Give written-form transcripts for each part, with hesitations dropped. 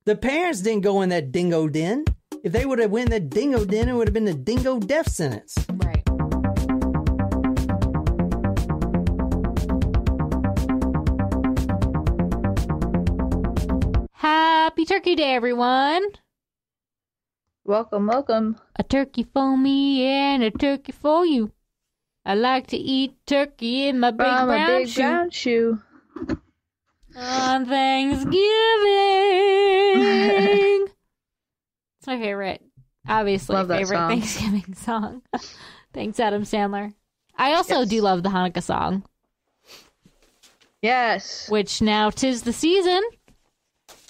The parents didn't go in that dingo den. If they would have went in that dingo den, it would have been the dingo death sentence. Right. Happy Turkey Day, everyone. Welcome, welcome. A turkey for me and a turkey for you. I like to eat turkey in my big brown shoe. On Thanksgiving. It's my favorite, obviously, favorite song. Thanksgiving song. Thanks, Adam Sandler. I also do love the Hanukkah song. Yes. Which now 'tis the season.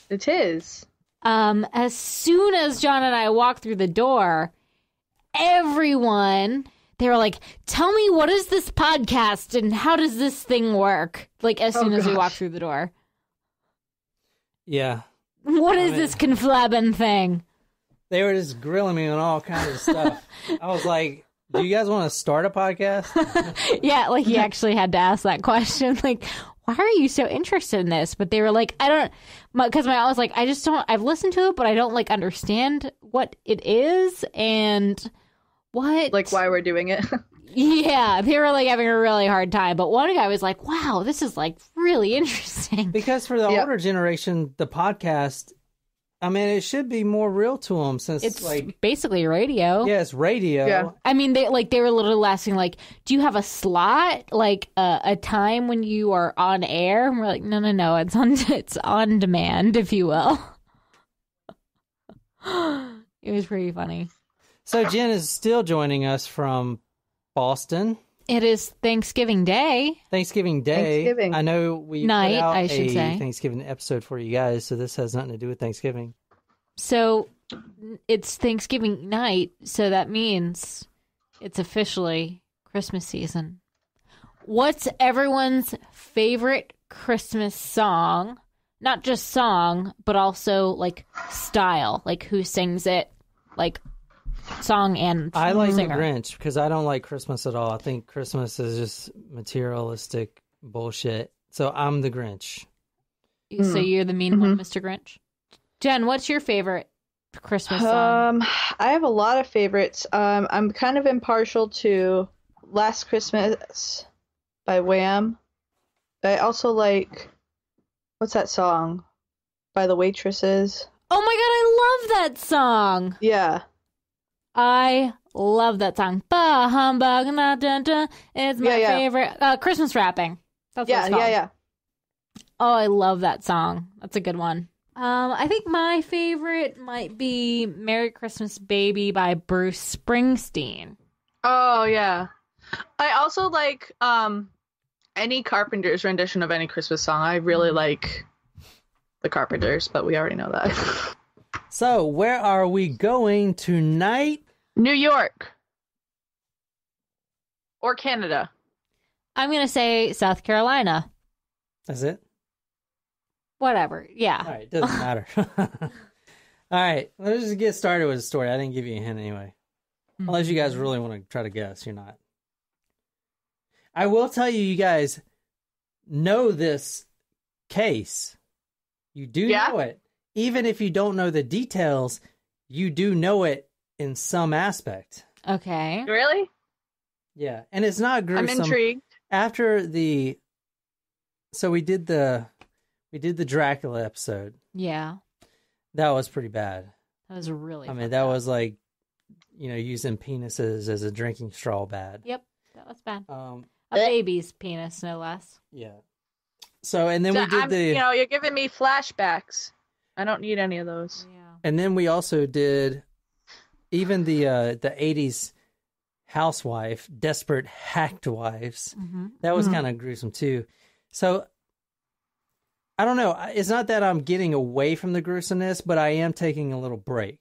It is. As soon as John and I walked through the door, everyone, they were like, tell me, what is this podcast and how does this thing work? Like, as soon as we walked through the door. Yeah. What is this conflabbing thing? They were just grilling me on all kinds of stuff. I was like, do you guys want to start a podcast? Yeah, like he actually had to ask that question. Like, why are you so interested in this? But they were like, because my mom was like, I've listened to it, but I don't like understand what it is and what. Like why we're doing it. Yeah, they were like having a really hard time. But one guy was like, wow, this is like really interesting. Because for the older generation, the podcast, I mean, it should be more real to them since it's like basically radio. Yeah, it's radio. Yeah. I mean, they were literally asking like, do you have a slot, like a time when you are on air? And we're like, no, it's on demand, if you will. It was pretty funny. So Jen is still joining us from Boston. It is Thanksgiving Day. Thanksgiving. I know we night, put out I should say. Thanksgiving episode for you guys, so this has nothing to do with Thanksgiving. So it's Thanksgiving night, so that means it's officially Christmas season. What's everyone's favorite Christmas song? Not just song, but also like style, like who sings it, like song and I like singer. the Grinch because I don't like Christmas at all. I think Christmas is just materialistic bullshit. So I'm the Grinch. So you're the mean one, Mr. Grinch. Jen, what's your favorite Christmas song? I have a lot of favorites. I'm kind of impartial to Last Christmas by Wham. I also like, what's that song by the Waitresses? Oh my god, I love that song. Yeah. I love that song. Bah humbug, na dun dun. It's my favorite. Christmas rapping. That's what it's called. Yeah. Oh, I love that song. That's a good one. I think my favorite might be Merry Christmas Baby by Bruce Springsteen. Oh, yeah. I also like any Carpenters rendition of any Christmas song. I really like the Carpenters, but we already know that. So, where are we going tonight? New York. Or Canada. I'm going to say South Carolina. That's it? Whatever. Yeah. All right. Doesn't matter. All right. Let's just get started with the story. I didn't give you a hint anyway. Unless you guys really want to try to guess. You're not. I will tell you, you guys know this case. You do know it. Even if you don't know the details, you do know it in some aspect. Okay. Really? Yeah. And it's not gruesome. I'm intrigued. After the... So we did the Dracula episode. Yeah. That was pretty bad. That was really I mean, that was like, using penises as a drinking straw bad. Yep. That was bad. A baby's penis, no less. Yeah. So, and then we did you're giving me flashbacks. I don't need any of those. Yeah. And then we also did even the 80s housewife, desperate hacked wives. Mm-hmm. That was kind of gruesome too. So I don't know. It's not that I'm getting away from the gruesomeness, but I am taking a little break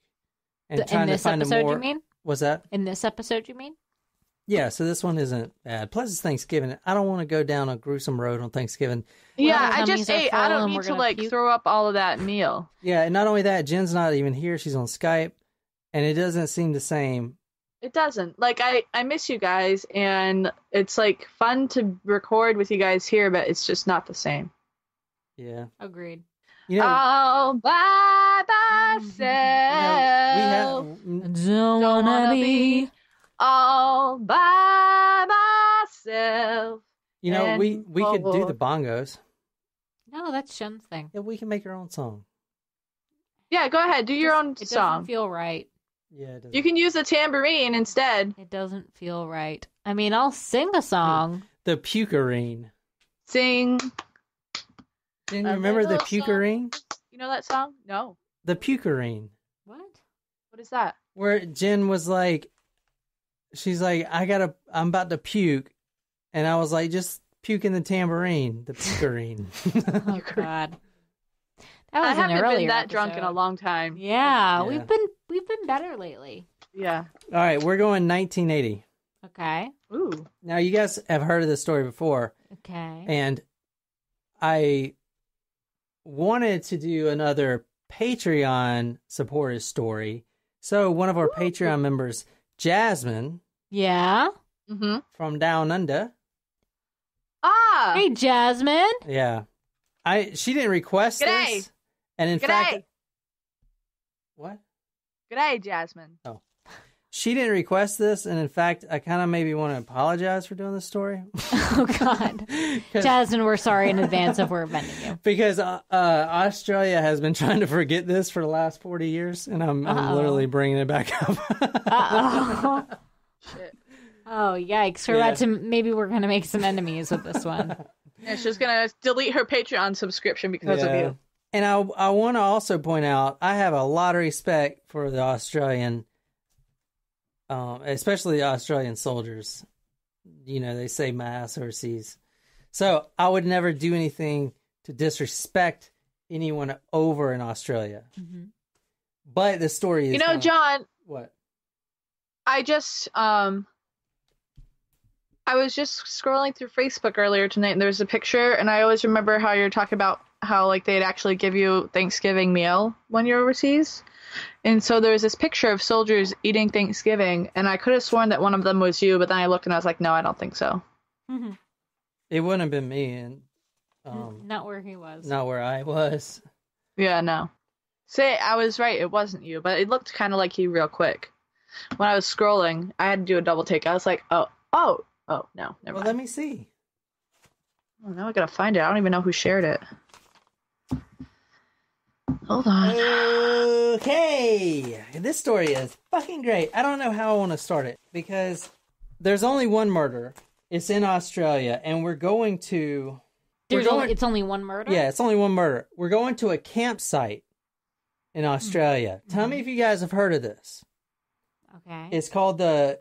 and trying to find episode, a more. You mean? What's that? In this episode, you mean? Yeah. So this one isn't bad. Plus, it's Thanksgiving. I don't want to go down a gruesome road on Thanksgiving. Yeah, I just ate. I don't need to throw up all of that meal. Yeah, and not only that, Jen's not even here. She's on Skype, and it doesn't seem the same. It doesn't. Like, I miss you guys, and it's, like, fun to record with you guys here, but it's just not the same. Yeah. Agreed. Oh, bye-bye. myself. Don't wanna be. All by myself. You know, And we could do the forward. bongos. No, that's Shen's thing. Yeah, we can make our own song. Yeah, go ahead. Do your own It song. doesn't feel right. Yeah, it doesn't. You can use a tambourine instead. It doesn't feel right. I mean, I'll sing a song. The pukerine. Sing. Didn't you A remember the little song. pukerine? You know that song? No. The pukerine. What? What is that? Where Jen was like, she's like, I'm about to puke. And I was like, just puke in the tambourine, the pukerine. Oh God. That was I an haven't earlier been that drunk in a episode. long time. Yeah, Yeah. we've been better lately. Yeah. All right, we're going 1980. Okay. Ooh. Now, you guys have heard of this story before, Okay. and I wanted to do another Patreon supporter story. So one of our Patreon members, Jasmine Yeah. Mm-hmm. from Down Under, Ah. Hey, Jasmine. yeah, she didn't request G'day. this, and in G'day. fact, what? G'day, Jasmine. She didn't request this, and in fact, I kind of maybe want to apologize for doing this story. Oh God. 'Cause- Jasmine, we're sorry in advance if we're offending you. Because Australia has been trying to forget this for the last 40 years, and I'm literally bringing it back up. Uh-oh. Shit. Oh, yikes. We're going to make some enemies with this one. Yeah, she's gonna delete her Patreon subscription because of you. And I want to also point out, I have a lot of respect for the Australian, especially the Australian soldiers. You know, they say mass overseas. So I would never do anything to disrespect anyone over in Australia. Mhm. But the story is... You know, John, What? I just I was just scrolling through Facebook earlier tonight, and there was a picture, and I always remember how you're talking about how like they'd actually give you Thanksgiving meal when you're overseas. And so there was this picture of soldiers eating Thanksgiving, and I could have sworn that one of them was you, but then I looked and I was like, no, I don't think so. Mhm. It wouldn't have been me, and Not where he was. not where I was. Yeah, no. Say, I was right, it wasn't you, but it looked kind of like you real quick. When I was scrolling, I had to do a double take. I was like, oh, no, never Well, mind. let me see. Oh, now I gotta find it. I don't even know who shared it. Hold on. Okay, this story is fucking great. I don't know how I want to start it because there's only one murder. It's in Australia, and we're going to. It's only one murder? Yeah, it's only one murder. We're going to a campsite in Australia. Tell me if you guys have heard of this. Okay. It's called the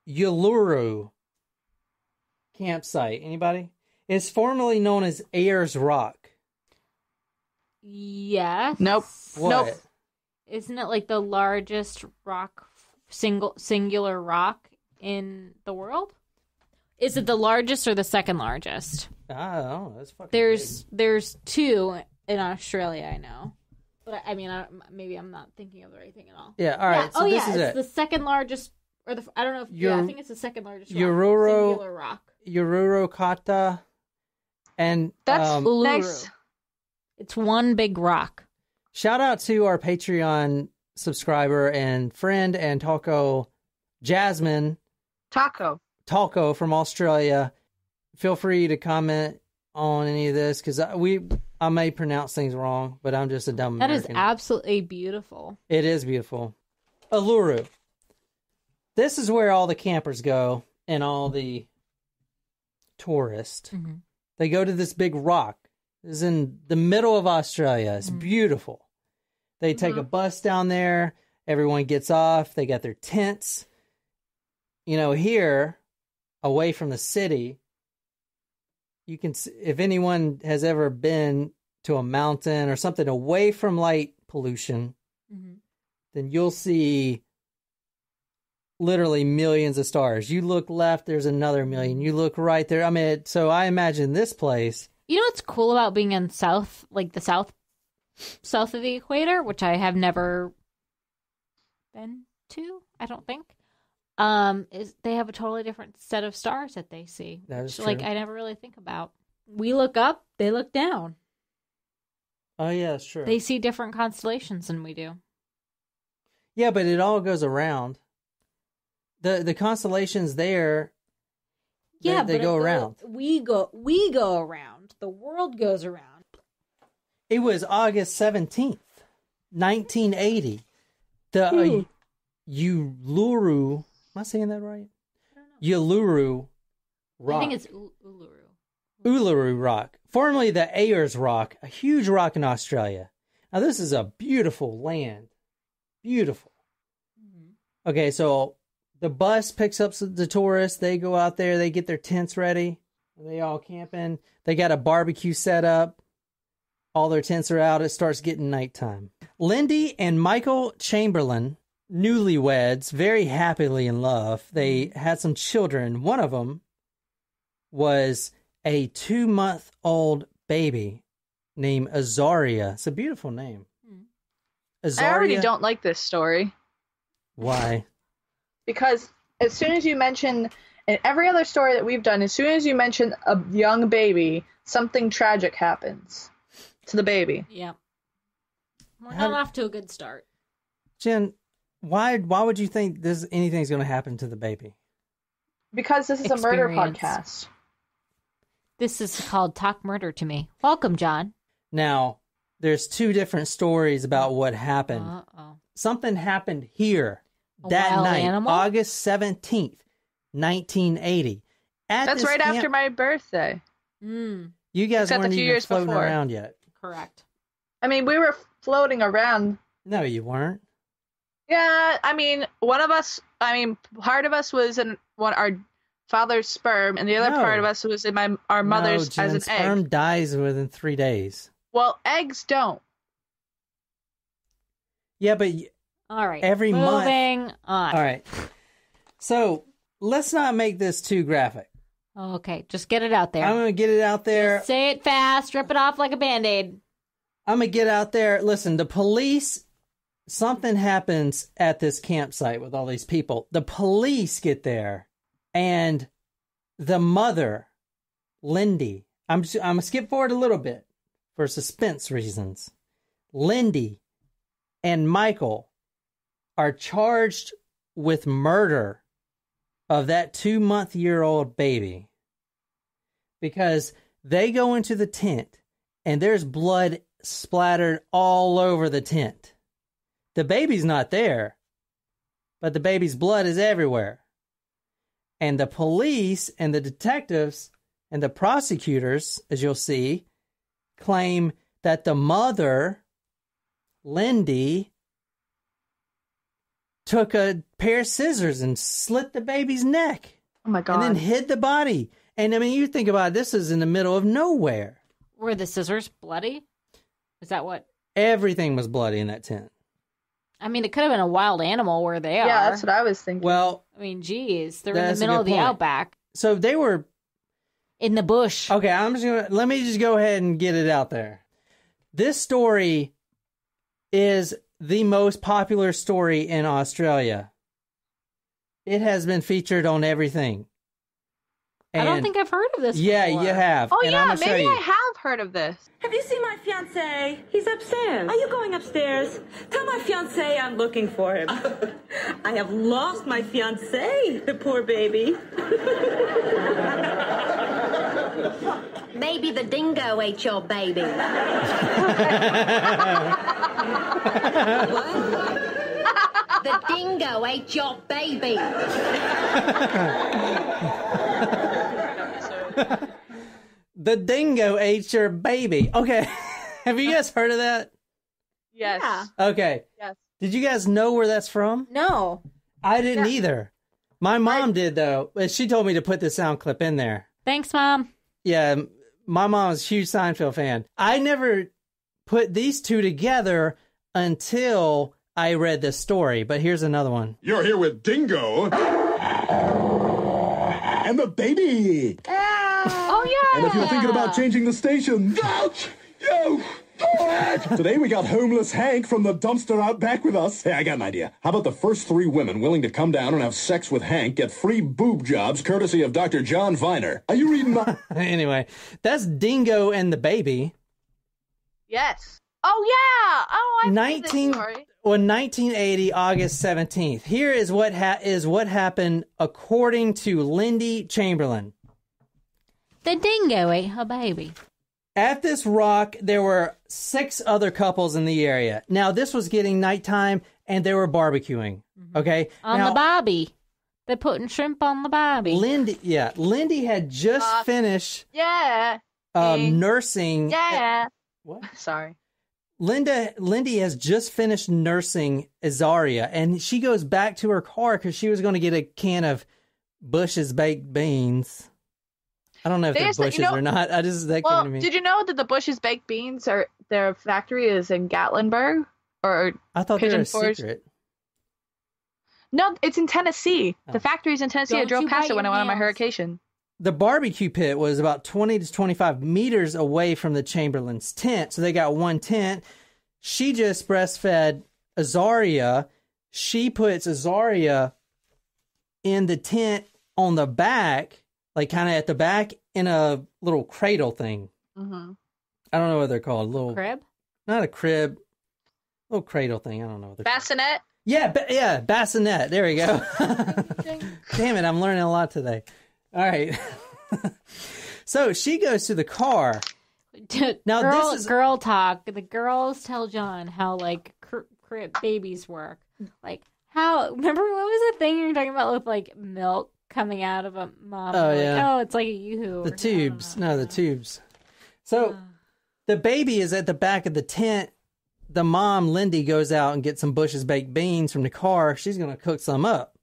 Uluru campsite. Anybody? It's formerly known as Ayers Rock. Yes. Nope. What? Nope. Isn't it like the largest singular rock in the world? Is it the largest or the second largest? I don't know. It's fucking There's two in Australia, I know. But I mean, maybe I'm not thinking of the right thing at all. big. Yeah, all right. So this is it's it. the second largest, or the I don't know if I think it's the second largest rock, Uluru- singular rock. Ururu Kata. And That's Uluru. nice. It's one big rock. shout out to our Patreon subscriber and friend and Talco, Jasmine Taco. Talco from Australia. Feel free to comment on any of this because I may pronounce things wrong, but I'm just a dumb That is American. absolutely beautiful. It is beautiful. Uluru. This is where all the campers go and all the tourists. Mhm. They go to this big rock. It's in the middle of Australia. It's beautiful. They take a bus down there. Everyone gets off. They got their tents. You know, here, away from the city, you can, if anyone has ever been to a mountain or something away from light pollution, Mhm. then you'll see literally millions of stars. You look left, there's another million. You look right there. I mean, so I imagine this place. You know what's cool about being in south of the equator, which I have never been to, I don't think, is they have a totally different set of stars that they see. That is Which, like, true. I never really think about. We look up, they look down. Oh, yeah, that's true. They see different constellations than we do. Yeah, but it all goes around. The constellations there, Yeah, they go around. We go around. The world goes around. It was August 17th, 1980. The Uluru, am I saying that right? I don't know. Uluru Rock. I think it's Uluru. Uluru Rock, formerly the Ayers Rock, a huge rock in Australia. Now, this is a beautiful land. Beautiful. Mm-hmm. Okay, so the bus picks up the tourists. They go out there. They get their tents ready. They all camping. They got a barbecue set up. All their tents are out. It starts getting nighttime. Lindy and Michael Chamberlain, newlyweds, very happily in love. They had some children. One of them was a 2-month-old baby named Azaria. It's a beautiful name. Azaria. I already don't like this story. Why? Because as soon as you mention, in every other story that we've done, as soon as you mention a young baby, something tragic happens to the baby. Yeah. We're not off to a good start. Jen, why would you think anything's going to happen to the baby? Because this is a murder podcast. This is called Talk Murder to Me. Welcome, John. Now, there's 2 different stories about what happened. Uh-oh. Something happened here that night, animal? August 17th, 1980. That's right after my birthday. Mm. You guys weren't even floating around yet. Correct. I mean, we were floating around. No, you weren't. Yeah, I mean, part of us was in our father's sperm, and the other part of us was in our mother's Jen, as an sperm egg. dies within 3 days. Well, eggs don't. Yeah, but all right. Every month. Moving on. All right. So let's not make this too graphic. Okay, just get it out there. I'm going to get it out there. Just say it fast. Rip it off like a Band-Aid. I'm going to get out there. Listen, the police, something happens at this campsite with all these people. The police get there, and the mother, Lindy, I'm going to skip forward a little bit for suspense reasons. Lindy and Michael are charged with murder of that 2-month-old baby because they go into the tent and there's blood splattered all over the tent. The baby's not there, but the baby's blood is everywhere. And the police and the detectives and the prosecutors, as you'll see, claim that the mother, Lindy, took a pair of scissors and slit the baby's neck. Oh my God. And then hid the body. And I mean, you think about it, this is in the middle of nowhere. Were the scissors bloody? Is that what? Everything was bloody in that tent. I mean, it could have been a wild animal where they are. Yeah, that's what I was thinking. Well, I mean, geez, they're in the middle of the outback. So they were in the bush. Okay, let me just go ahead and get it out there. This story is the most popular story in Australia. It has been featured on everything. And I don't think I've heard of this Yeah, before. you have. Oh, and yeah, maybe I have heard of this. Have you seen my fiancé? He's upstairs. Are you going upstairs? Tell my fiancé I'm looking for him. I have lost my fiancé, the poor baby. Maybe the dingo ate your baby. What? The dingo ate your baby. The dingo ate your baby. Okay. Have you guys heard of that? Yes. Yeah. Okay. Yes. Did you guys know where that's from? No. I didn't either. My mom did, though. She told me to put the sound clip in there. Thanks, Mom. Yeah, my mom's a huge Seinfeld fan. I never put these two together until I read this story, but here's another one. You're here with Dingo. And the baby. Oh, yeah. And if you're thinking about changing the station, don't you do it. Today we got homeless Hank from the dumpster out back with us. Hey, I got an idea. How about the first 3 women willing to come down and have sex with Hank get free boob jobs courtesy of Dr. John Viner? Are you reading my... Anyway, that's Dingo and the baby. Yes. Oh yeah. Oh, I know this 19 story. On 1980, August 17th. Here is what happened according to Lindy Chamberlain. The dingo ate her baby. At this rock, there were 6 other couples in the area. Now, this was getting nighttime, and they were barbecuing. Okay, On the bobby. They're putting shrimp on the bobby. Lindy had just finished Yeah. nursing. Yeah. What? Sorry. Lindy has just finished nursing Azaria, and she goes back to her car because she was going to get a can of Bush's baked beans. I don't know if they're Bush's or not. That came to me. Did you know that the Bush's baked beans their factory is in Gatlinburg? Or I thought they were a secret. No, it's in Tennessee. The factory's in Tennessee. I drove past it when I went on my hurricane. The barbecue pit was about 20 to 25 meters away from the Chamberlain's tent. So they got one tent. She just breastfed Azaria. She puts Azaria in the tent on the back, like kind of at the back in a little cradle thing. Mm-hmm. I don't know what they're called. Little crib? Not a crib. Little cradle thing. I don't know what they're Bassinet? called. Yeah, bassinet. There we go. Damn it, I'm learning a lot today. All right. So she goes to the car. Now girl talk. The girls tell John how like crib babies work. Like how? Remember what was the thing you were talking about with like milk coming out of a mom? Oh like, yeah. Oh, it's like a yoo-hoo. The tubes. No, the tubes. So the baby is at the back of the tent. The mom, Lindy, goes out and gets some Bush's baked beans from the car. She's going to cook some up.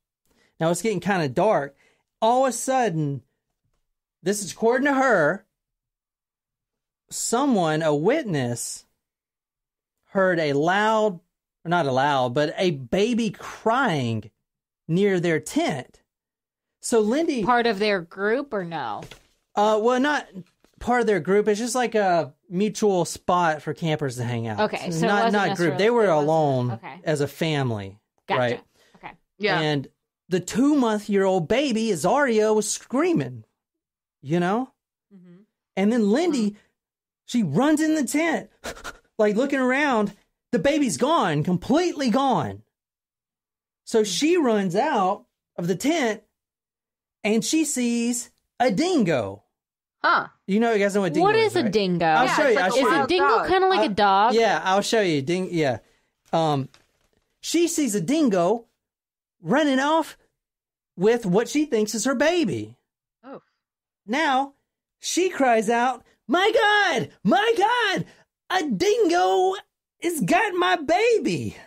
Now it's getting kind of dark. All of a sudden, this is according to her, a witness, heard a baby crying near their tent. So Lindy... Part of their group or no? Well, not part of their group. It's just like a mutual spot for campers to hang out. Okay, so not group. They were alone as a family. Gotcha. Right? Okay. Yeah. And the 2-month-old baby, Azaria, was screaming, you know? Mm-hmm. And then Lindy, she runs in the tent, like looking around. The baby's gone, completely gone. So she runs out of the tent and she sees a dingo. Huh. You guys know what dingo is, What is a right? dingo? I'll show you. Is a dingo kind of like a dog? Yeah, I'll show you. Yeah. She sees a dingo running off with what she thinks is her baby. Oh. Now, she cries out, My God, a dingo has got my baby.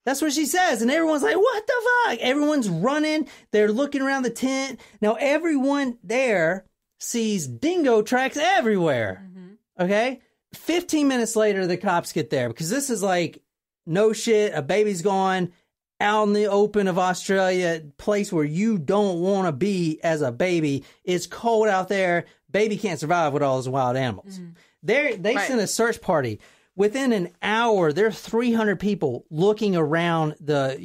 That's what she says. And everyone's like, what the fuck? Everyone's running. They're looking around the tent. Now, everyone there sees dingo tracks everywhere. Mm-hmm. Okay? 15 minutes later, the cops get there because this is like, no shit, a baby's gone out in the open of Australia, place where you don't want to be as a baby. It's cold out there. Baby can't survive with all those wild animals. Mm-hmm. They sent a search party. Within an hour, there are 300 people looking around the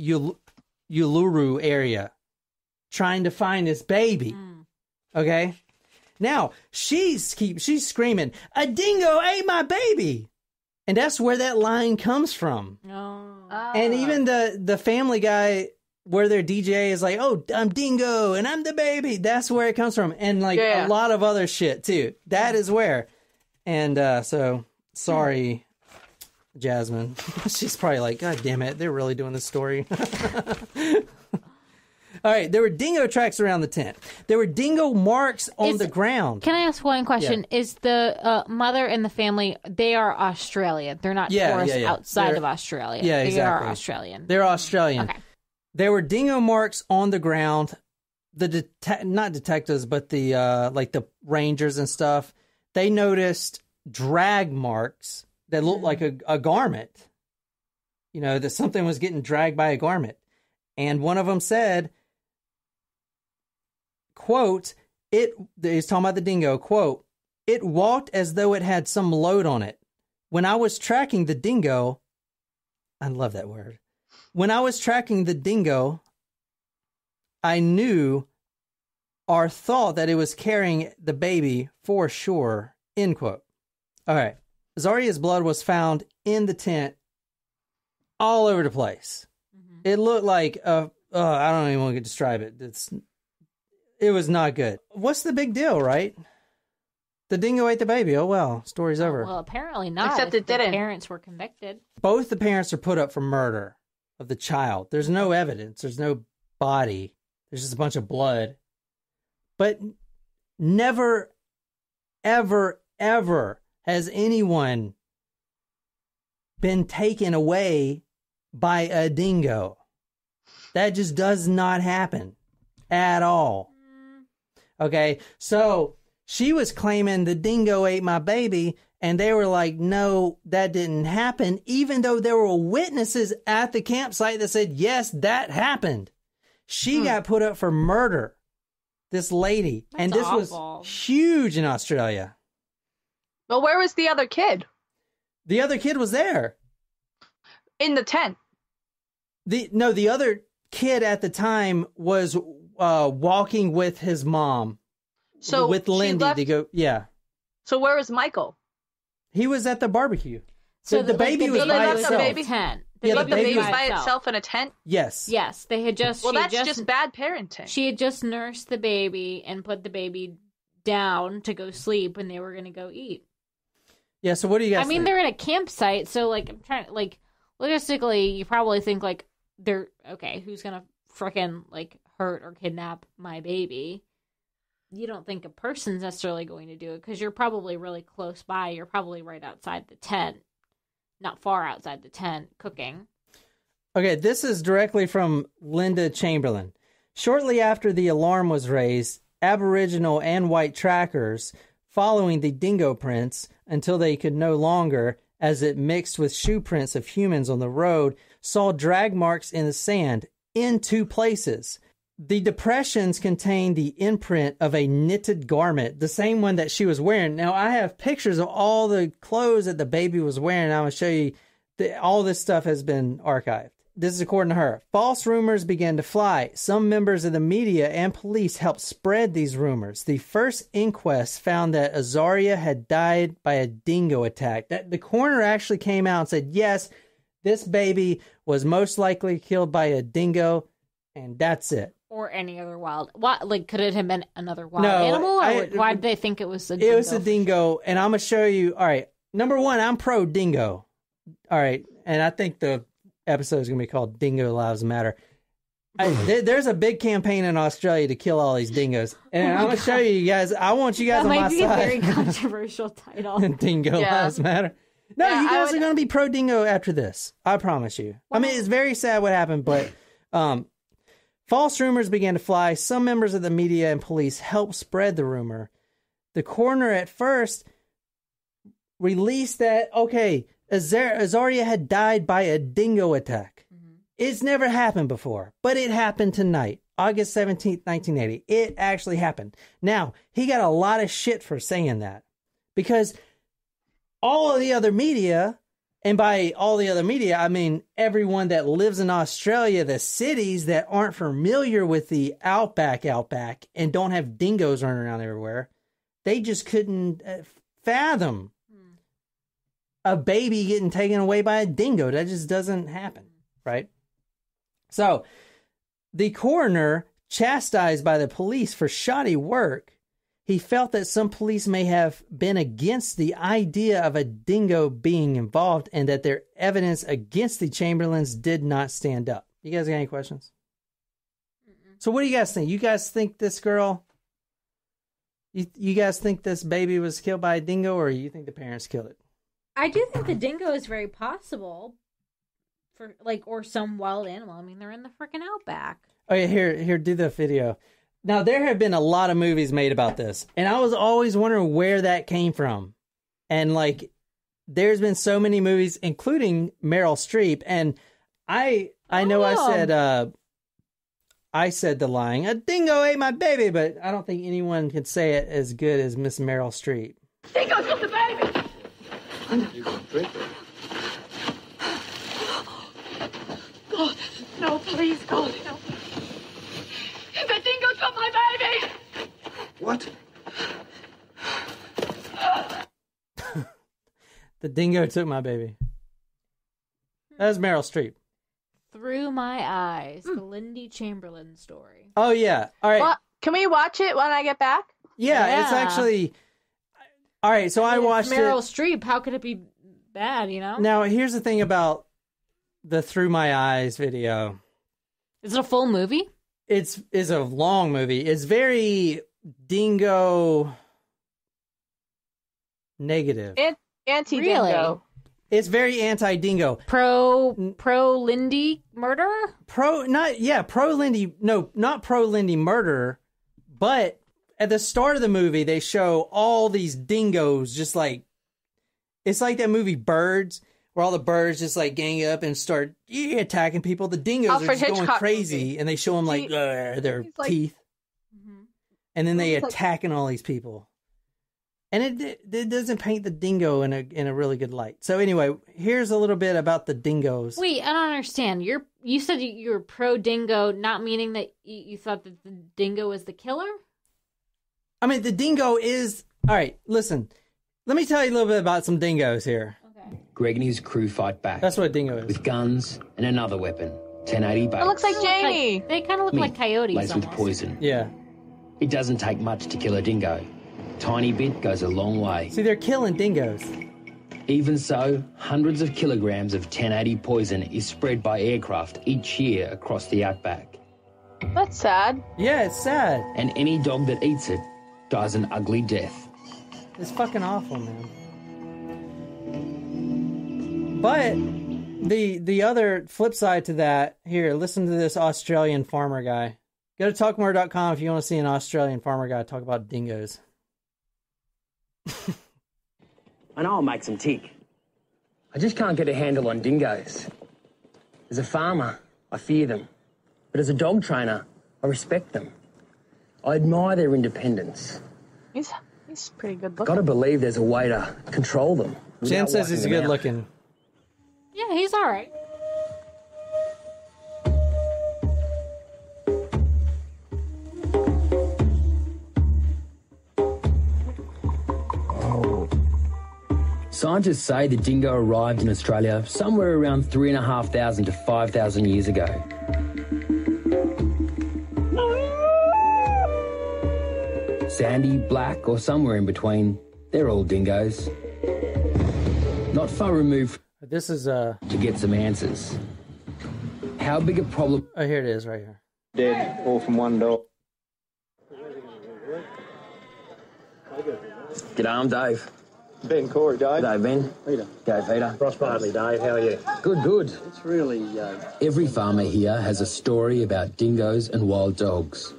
Uluru area trying to find this baby. Okay? Now, she's screaming, a dingo ate my baby. And that's where that line comes from. Oh. And even the Family Guy, where their DJ is like, oh, I'm Dingo and I'm the baby. That's where it comes from. And like a lot of other shit too. That is where. And so, sorry, Jasmine. She's probably like, God damn it, they're really doing this story. All right, there were dingo tracks around the tent. There were dingo marks on the ground. Can I ask one question? Yeah. Is the mother and the family, they are Australian. They're not tourists outside of Australia. Yeah, exactly. They are Australian. They're Australian. Okay. There were dingo marks on the ground. The not detectives, but the like the rangers and stuff, they noticed drag marks that looked like a garment. You know, that something was getting dragged by a garment. And one of them said, quote, he's talking about the dingo, quote, it walked as though it had some load on it. When I was tracking the dingo, I love that word. When I was tracking the dingo, I knew or thought that it was carrying the baby for sure, end quote. All right. Azaria's blood was found in the tent all over the place. It looked like I don't even want to describe it. It was not good. What's the big deal, right? The dingo ate the baby. Oh, well, story's over. Well, apparently not. Except if it didn't. The parents were convicted. Both the parents are put up for murder of the child. There's no evidence. There's no body. There's just a bunch of blood. But never, ever, ever has anyone been taken away by a dingo. That just does not happen at all. Okay, so she was claiming the dingo ate my baby, and they were like, no, that didn't happen, even though there were witnesses at the campsite that said, yes, that happened. She got put up for murder, this lady. That's and this awful. was huge in Australia. Well, where was the other kid? The other kid was there. In the tent. The other kid at the time was walking with his mom. So with she Lindy left- to go. Yeah. So where was Michael? He was at the barbecue. So the baby was baby by left the itself. baby- Tent. Yeah, Left the the baby baby was by itself in a tent? Yes. Yes, they had just. Well, she that's had just bad parenting. She had just nursed the baby and put the baby down to go sleep, and they were going to go eat. Yeah. So what do you guys? I mean, think? they're in a campsite, so like I'm trying like logistically, you probably think like they're okay. Who's gonna frickin' like hurt or kidnap my baby? You don't think a person's necessarily going to do it because you're probably really close by. You're probably right outside the tent, not far outside the tent, cooking. Okay, this is directly from Linda Chamberlain. Shortly after the alarm was raised, Aboriginal and white trackers following the dingo prints until they could no longer, as it mixed with shoe prints of humans on the road, saw drag marks in the sand in 2 places. The depressions contained the imprint of a knitted garment, the same one that she was wearing. Now, I have pictures of all the clothes that the baby was wearing. I'm going to show you that all this stuff has been archived. This is according to her. False rumors began to fly. Some members of the media and police helped spread these rumors. The first inquest found that Azaria had died by a dingo attack. That the coroner actually came out and said, yes, this baby was most likely killed by a dingo, and that's it. Or any other wild. What, like, could it have been another wild No, animal? Or why did they think it was a dingo? It was a dingo, and I'm going to show you. All right, number one, I'm pro dingo. All right, and I think the episode is going to be called Dingo Lives Matter. There's a big campaign in Australia to kill all these dingoes, and I'm going to show you guys. I want you guys That on my might be a side. very controversial title. Dingo Yeah. Lives Matter. No, Yeah, you guys I would- are going to be pro dingo after this. I promise you. I mean, it's very sad what happened, but false rumors began to fly. Some members of the media and police helped spread the rumor. The coroner at first released that, okay, Azaria had died by a dingo attack. It's never happened before, but it happened tonight, August 17th, 1980. It actually happened. Now, he got a lot of shit for saying that because all of the other media, and by all the other media, I mean everyone that lives in Australia, the cities that aren't familiar with the outback, and don't have dingoes running around everywhere, they just couldn't fathom a baby getting taken away by a dingo. That just doesn't happen, right? So, the coroner, chastised by the police for shoddy work, he felt that some police may have been against the idea of a dingo being involved and that their evidence against the Chamberlains did not stand up. You guys got any questions? So what do you guys think? You guys think this girl, you guys think this baby was killed by a dingo, or you think the parents killed it? I do think the dingo is very possible for or some wild animal. I mean, they're in the freaking outback. Oh yeah, here, do the video. Now, there have been a lot of movies made about this, and I was always wondering where that came from. And, there's been so many movies, including Meryl Streep, and I know I said the line, a dingo ate my baby, but I don't think anyone can say it as good as Miss Meryl Streep. Dingo took the baby! You can drink it. God, no, please, God, no. The dingo took my baby! What? The dingo took my baby. That was Meryl Streep. Through My Eyes, the Lindy Chamberlain story. Oh, yeah. All right. Well, can we watch it when I get back? Yeah, it's actually... All right, so I watched Meryl it. Streep, how could it be bad, you know? Now, here's the thing about the Through My Eyes video. Is it a full movie? It's a long movie. It's very dingo negative. Anti-dingo. Really? It's very anti-dingo. Pro Lindy murder? Pro Lindy. No, not pro Lindy murder. But at the start of the movie, they show all these dingoes just like, it's like that movie Birds, where all the birds just like gang up and start attacking people. The dingoes are just going crazy, movie. And they show them like their teeth, and then they attacking all these people. And it doesn't paint the dingo in a really good light. So anyway, here's a little bit about the dingoes. Wait, I don't understand. You said you were pro dingo, not meaning that you thought that the dingo was the killer? I mean, the dingo is... All right, listen. Let me tell you a little bit about some dingoes here. Okay. Greg and his crew fight back. That's what a dingo is. With guns and another weapon. 1080 bait. It looks like Jamie. They kind of look like coyotes Laced with almost. poison. Yeah. It doesn't take much to kill a dingo. Tiny bit goes a long way. See, they're killing dingoes. Even so, hundreds of kilograms of 1080 poison is spread by aircraft each year across the outback. That's sad. Yeah, it's sad. And any dog that eats it dies an ugly death. It's fucking awful, man. But the other flip side to that, here, listen to this Australian farmer guy. Go to talkmore.com if you want to see an Australian farmer guy talk about dingoes. I know I'll make some tick. I just can't get a handle on dingoes. As a farmer, I fear them. But as a dog trainer, I respect them. I admire their independence. He's pretty good looking. Gotta believe there's a way to control them. Jen says he's good looking. Yeah, he's all right. Scientists say the dingo arrived in Australia somewhere around 3,500 to 5,000 years ago. Sandy, black, or somewhere in between, they're all dingoes. Not far removed This is to get some answers. How big a problem... Oh, here it is, right here. Dead, all from one dog. G'day, I'm Dave. Ben, Corey, Dave. G'day, Ben. Peter. G'day, Peter. Ross Bartley, Dave. How are you? Good, good. It's really... Every farmer here has a story about dingoes and wild dogs.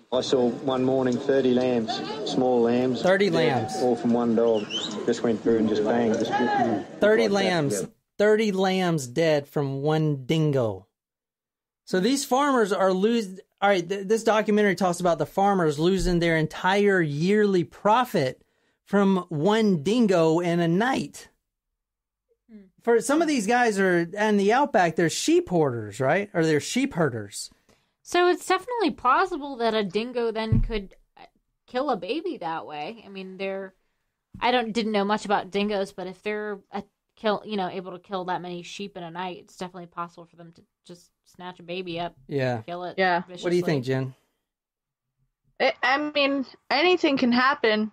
I saw one morning 30 lambs, small lambs. 30 dead, lambs. All from one dog. Just went through and just bang. 30 like lambs. that. 30 lambs dead from one dingo. So these farmers are losing... All right, this documentary talks about the farmers losing their entire yearly profit from one dingo in a night. For some of these guys are in the outback, they're sheep hoarders, right? Or they're sheep herders. So it's definitely plausible that a dingo then could kill a baby that way. I mean, didn't know much about dingoes, but if they're able to kill that many sheep in a night, it's definitely possible for them to just snatch a baby up, kill it. Yeah. Viciously. What do you think, Jen? I mean, anything can happen.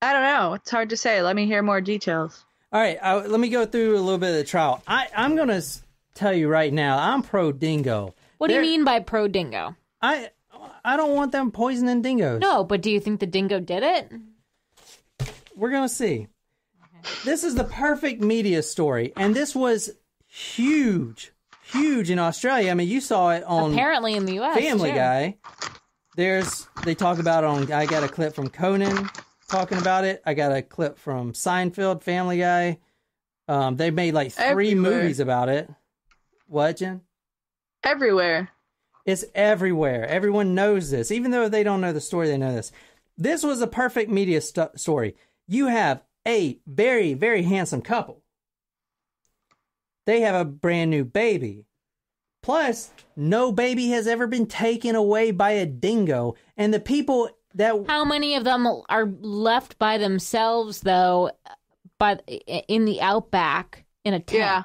I don't know. It's hard to say. Let me hear more details. All right, let me go through a little bit of the trial. I'm going to tell you right now, I'm pro dingo. What do you mean by pro dingo? I don't want them poisoning dingoes. No, but do you think the dingo did it? We're going to see. Okay. This is the perfect media story, and this was huge in Australia. I mean, you saw it on apparently in the U.S. Family Guy. They talk about it on. I got a clip from Conan talking about it. I got a clip from Seinfeld, Family Guy. They made like 3 movies about it. What, Jen? Everywhere. It's everywhere. Everyone knows this. Even though they don't know the story, they know this. This was a perfect media story. You have a very, very handsome couple. They have a brand new baby. Plus, no baby has ever been taken away by a dingo. And the people that... How many of them are left by themselves, though, in the outback in a tent. Yeah.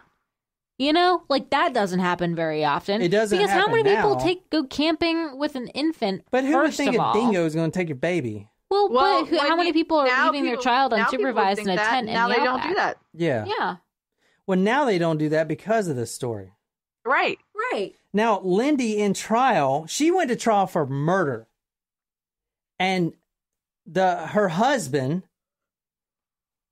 You know, like that doesn't happen very often. It doesn't because happen how many now. people go camping with an infant? But who would think a Dingo is going to take your baby? Well, Well, but how many people are leaving their child now people would unsupervised think in a that, tent? Now in the they don't outback? do that. Yeah. Yeah. Well, now they don't do that because of this story. Right. Right. Now, Lindy in trial, she went to trial for murder. And her husband,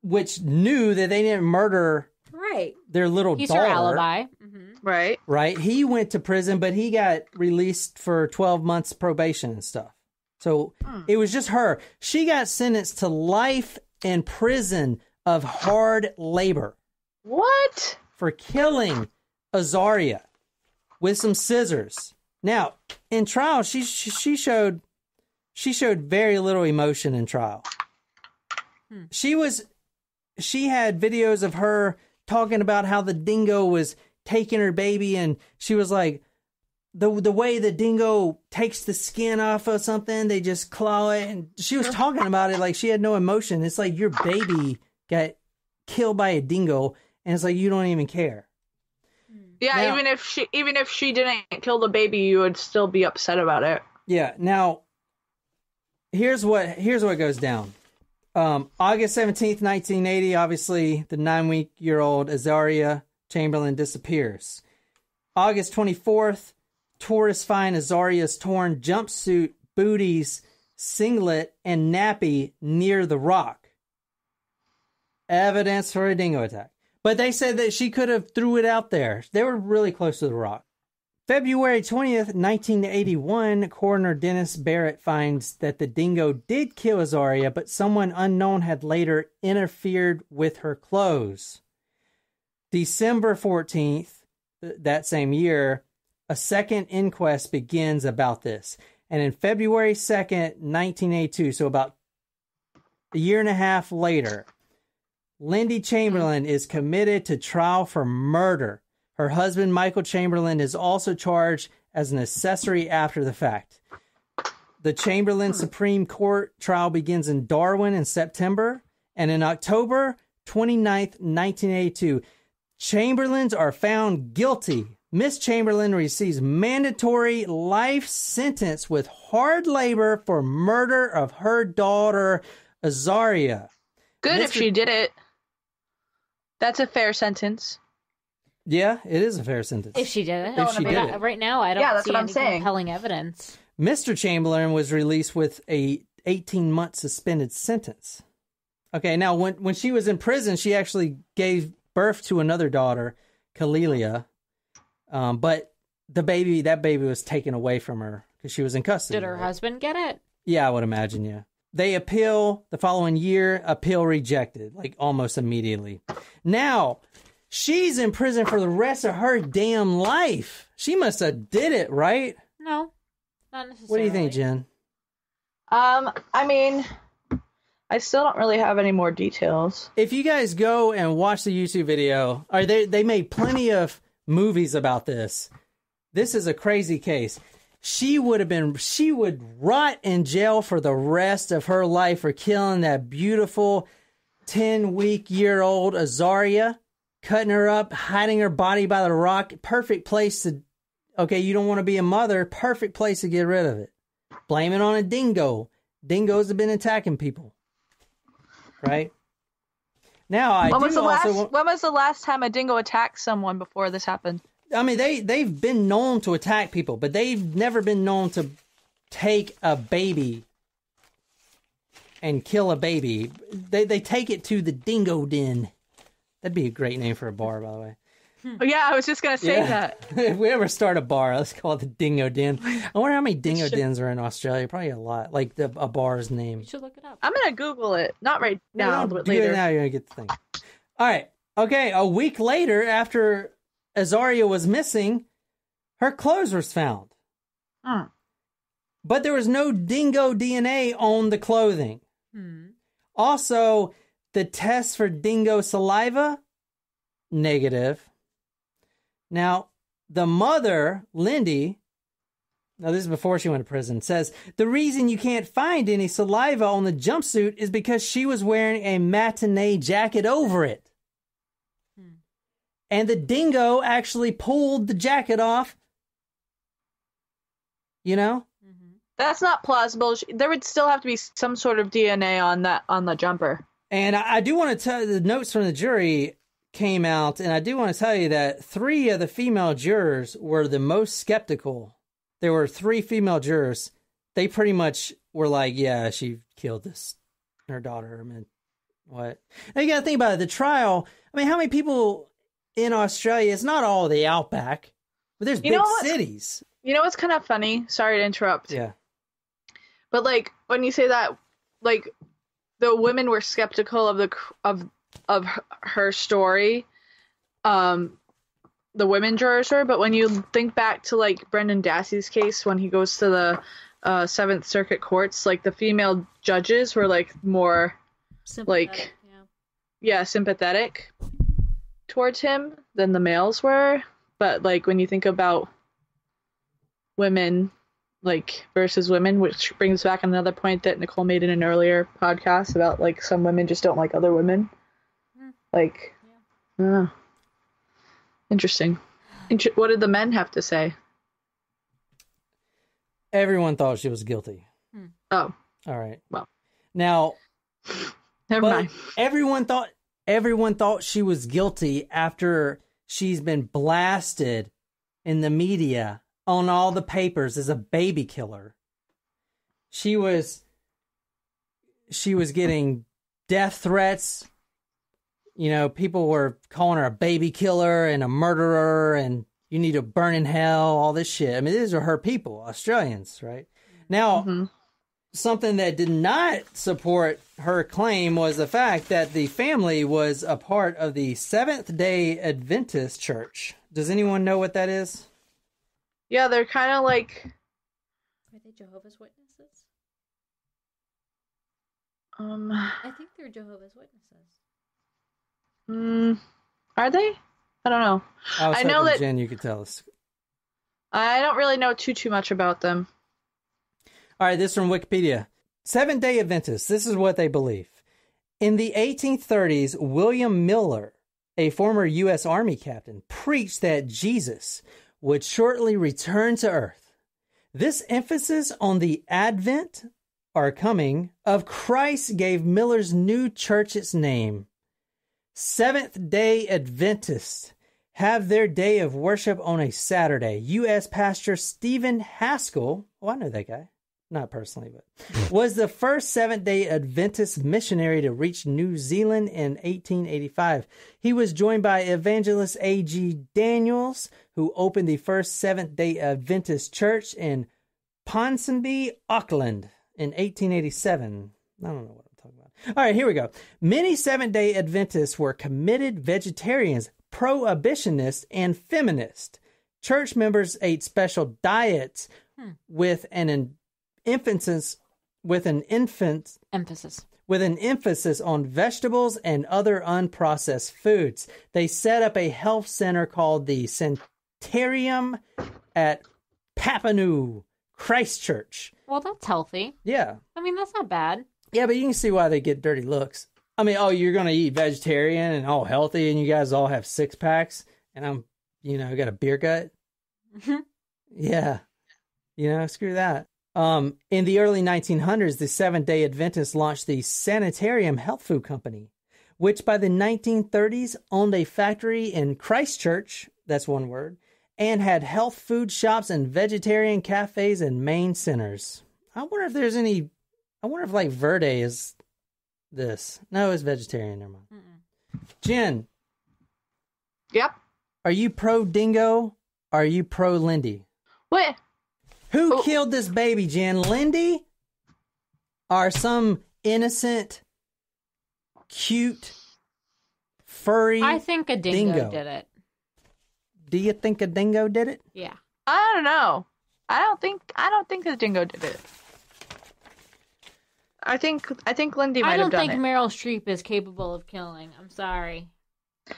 which knew that they didn't murder Right. their little He's daughter. her alibi. Right. Right. He went to prison, but he got released for 12 months probation and stuff. So it was just her. She got sentenced to life in prison of hard labor. What? For killing Azaria with some scissors. Now, in trial, she showed very little emotion in trial. She had videos of her talking about how the dingo was taking her baby, and she was like, the way the dingo takes the skin off of something, they just claw it, and she was talking about it like she had no emotion. It's like your baby got killed by a dingo, and it's like you don't even care. Yeah, Now, even if she didn't kill the baby, you would still be upset about it. Yeah. Now, here's what goes down. August 17th, 1980, obviously the 9-week-old Azaria Chamberlain disappears. August 24th, tourists find Azaria's torn jumpsuit, booties, singlet, and nappy near the rock. Evidence for a dingo attack. But they said that she could have threw it out there. They were really close to the rock. February 20th, 1981, coroner Dennis Barrett finds that the dingo did kill Azaria, but someone unknown had later interfered with her clothes. December 14th, that same year, a second inquest begins about this. And in February 2nd, 1982, so about a year and a half later, Lindy Chamberlain is committed to trial for murder. Her husband, Michael Chamberlain, is also charged as an accessory after the fact. The Chamberlain Supreme Court trial begins in Darwin in September, and in October 29th, 1982, Chamberlains are found guilty. Miss Chamberlain receives mandatory life sentence with hard labor for murder of her daughter, Azaria. Good if she did it. That's a fair sentence. Yeah, it is a fair sentence. If she did it. If she did it. Right now, I don't Yeah, that's see what I'm any saying. compelling evidence. Mr. Chamberlain was released with a 18-month suspended sentence. Okay, now when she was in prison, she actually gave birth to another daughter, Kalilia, but that baby was taken away from her because she was in custody. Did her husband get it? Yeah, I would imagine, yeah. They appeal the following year, appeal rejected, like almost immediately. Now, she's in prison for the rest of her damn life. She must have did it, right? No, not necessarily. What do you think, Jen? I mean, I still don't really have any more details. If you guys go and watch the YouTube video, they made plenty of movies about this. This is a crazy case. She would rot in jail for the rest of her life for killing that beautiful 10-week-old Azaria, cutting her up, hiding her body by the rock. Perfect place to, okay, you don't want to be a mother. Perfect place to get rid of it. Blame it on a dingo. Dingoes have been attacking people. Right? Now, When was the last time a dingo attacked someone before this happened? I mean, they've been known to attack people, but they've never been known to take a baby and kill a baby. They take it to the Dingo Den. That'd be a great name for a bar, by the way. Oh, yeah, I was just gonna say that. If we ever start a bar, let's call it the Dingo Den. I wonder how many Dingo Dens are in Australia. Probably a lot. Like a bar's name. You should look it up. I'm gonna Google it. Not right now, No, but do it later. now, you're gonna get the thing. All right. Okay. A week later, after Azaria was missing, her clothes were found. But there was no dingo DNA on the clothing. Also, the test for dingo saliva, negative. Now, the mother, Lindy, Now, this is before she went to prison. It says, the reason you can't find any saliva on the jumpsuit is because she was wearing a matinee jacket over it. And the dingo actually pulled the jacket off. You know? That's not plausible. There would still have to be some sort of DNA on the jumper. And I do want to tell you, the notes from the jury came out, and I do want to tell you that 3 of the female jurors were the most skeptical. There were 3 female jurors. They pretty much were like, yeah, she killed her daughter. I mean, what? Now you got to think about it. The trial, I mean, how many people in Australia? It's not all the outback, but there's big cities. You know what's kind of funny? Sorry to interrupt. Yeah. But, like, when you say that, like, the women were skeptical of her story, the women jurors were, but when you think back to, like, Brendan Dassey's case, when he goes to the 7th Circuit courts, like, the female judges were, like, more, like, sympathetic towards him than the males were. But, like, when you think about women, like, versus women, which brings back another point that Nicole made in an earlier podcast about, like, some women just don't like other women. Like, interesting. What did the men have to say? Everyone thought she was guilty. Oh. All right. Well. Now, never mind. Everyone thought she was guilty after she's been blasted in the media on all the papers as a baby killer. She was getting death threats. You know, people were calling her a baby killer and a murderer and you need to burn in hell, all this shit. I mean, these are her people, Australians, right? Now, something that did not support her claim was the fact that the family was a part of the Seventh-day Adventist Church. Does anyone know what that is? Yeah, they're kind of like... Are they Jehovah's Witnesses? I think they're Jehovah's Witnesses. Are they? I don't know. I know that Jen, you could tell us. I don't really know too much about them. All right, this is from Wikipedia. Seventh-day Adventists, this is what they believe. In the 1830s, William Miller, a former U.S. Army captain, preached that Jesus would shortly return to earth. This emphasis on the advent, or coming, of Christ gave Miller's new church its name. Seventh-day Adventists have their day of worship on a Saturday. U.S. Pastor Stephen Haskell, I know that guy, not personally, but was the first Seventh-day Adventist missionary to reach New Zealand in 1885. He was joined by evangelist A.G. Daniels, who opened the first Seventh-day Adventist church in Ponsonby, Auckland in 1887. I don't know what I'm talking about. All right, here we go. Many Seventh-day Adventists were committed vegetarians, prohibitionists, and feminists. Church members ate special diets with an emphasis on vegetables and other unprocessed foods. They set up a health center called the Sanitarium at Papenoo, Christchurch. Well, that's healthy. Yeah. I mean, that's not bad. Yeah, but you can see why they get dirty looks. I mean, oh, you're going to eat vegetarian and all healthy and you guys all have 6-packs and I'm, got a beer gut? Yeah. Screw that. In the early 1900s, the Seventh-day Adventists launched the Sanitarium Health Food Company, which by the 1930s owned a factory in Christchurch, that's one word, and had health food shops and vegetarian cafes and main centers. I wonder if like Verde is this. No, it's vegetarian. Never mind. Jen. Yep. Are you pro Dingo? Or are you pro Lindy? What? Who killed this baby, Jen? Lindy? Or some innocent, cute, furry I think a dingo did it. Do you think a dingo did it? Yeah. I don't know. I don't think the dingo did it. I think Lindy might have done it. I don't think Meryl Streep is capable of killing. I'm sorry.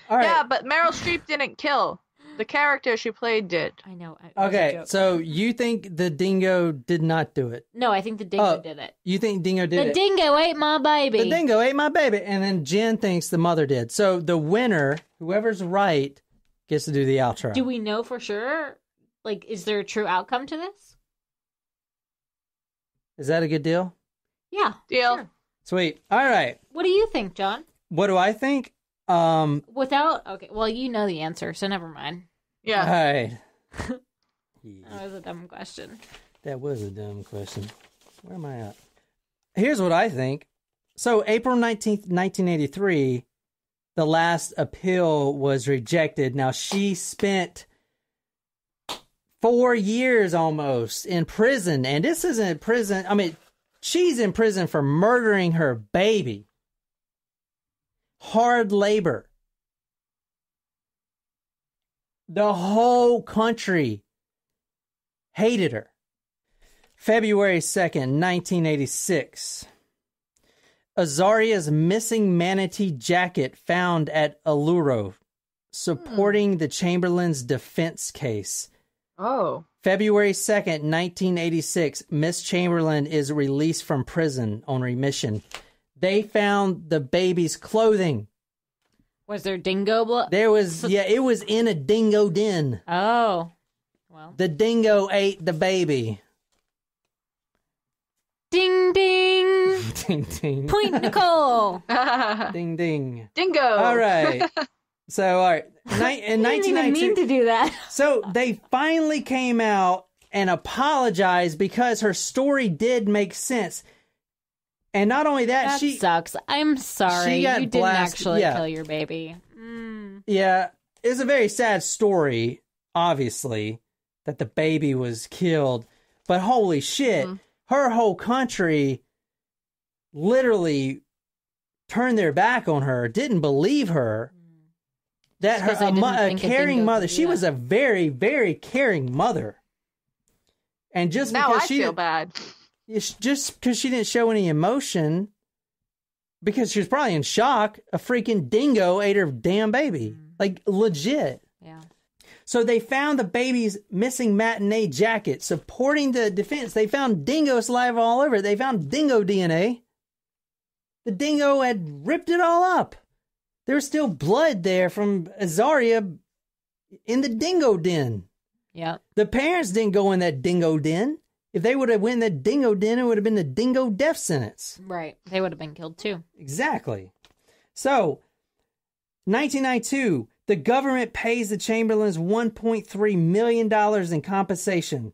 All right. Yeah, but Meryl Streep didn't kill. The character she played did. I know. Okay, so you think the dingo did not do it? No, I think the dingo did it. You think dingo did it? The dingo ate my baby. The dingo ate my baby. And then Jen thinks the mother did. So the winner, whoever's right, gets to do the outro. Do we know for sure? Like, is there a true outcome to this? Is that a good deal? Yeah. Deal. Sure. Sweet. All right. What do you think, John? What do I think? Okay, well, you know the answer, so never mind. Yeah. All right. That was a dumb question. That was a dumb question. Where am I at? Here's what I think. So April 19th, 1983, the last appeal was rejected. Now, she spent 4 years almost in prison. And this isn't prison. I mean, she's in prison for murdering her baby. Hard labor. The whole country hated her. February 2nd, 1986. Azaria's missing manatee jacket found at Aluro, supporting the Chamberlain's defense case. Oh. February 2nd, 1986, Miss Chamberlain is released from prison on remission. They found the baby's clothing. Was there dingo blood? There was, it was in a dingo den. Oh. Well. The dingo ate the baby. Ding, ding. Ding, ding. Point Nicole. Ding, ding. Dingo. All right. So, all right. In I didn't even 1992, mean to do that. So they finally came out and apologized because her story did make sense. And not only that, That sucks. I'm sorry. she got You didn't blasted. actually Yeah. kill your baby. Yeah, it's a very sad story, obviously, that the baby was killed. But holy shit, her whole country literally turned their back on her, didn't believe her. That Just 'cause they didn't a think a caring dingo mother. could do She was that. a very, very caring mother. And just Now because I she feel didn't- bad. It's just because she didn't show any emotion, because she was probably in shock, a freaking dingo ate her damn baby. Like, legit. Yeah. So they found the baby's missing matinee jacket. Supporting the defense, they found dingo saliva all over it. They found dingo DNA. The dingo had ripped it all up. There was still blood there from Azaria in the dingo den. Yeah. The parents didn't go in that dingo den. If they would have went in that dingo den, it would have been the dingo death sentence. Right. They would have been killed too. Exactly. So, 1992, the government pays the Chamberlains $1.3 million in compensation,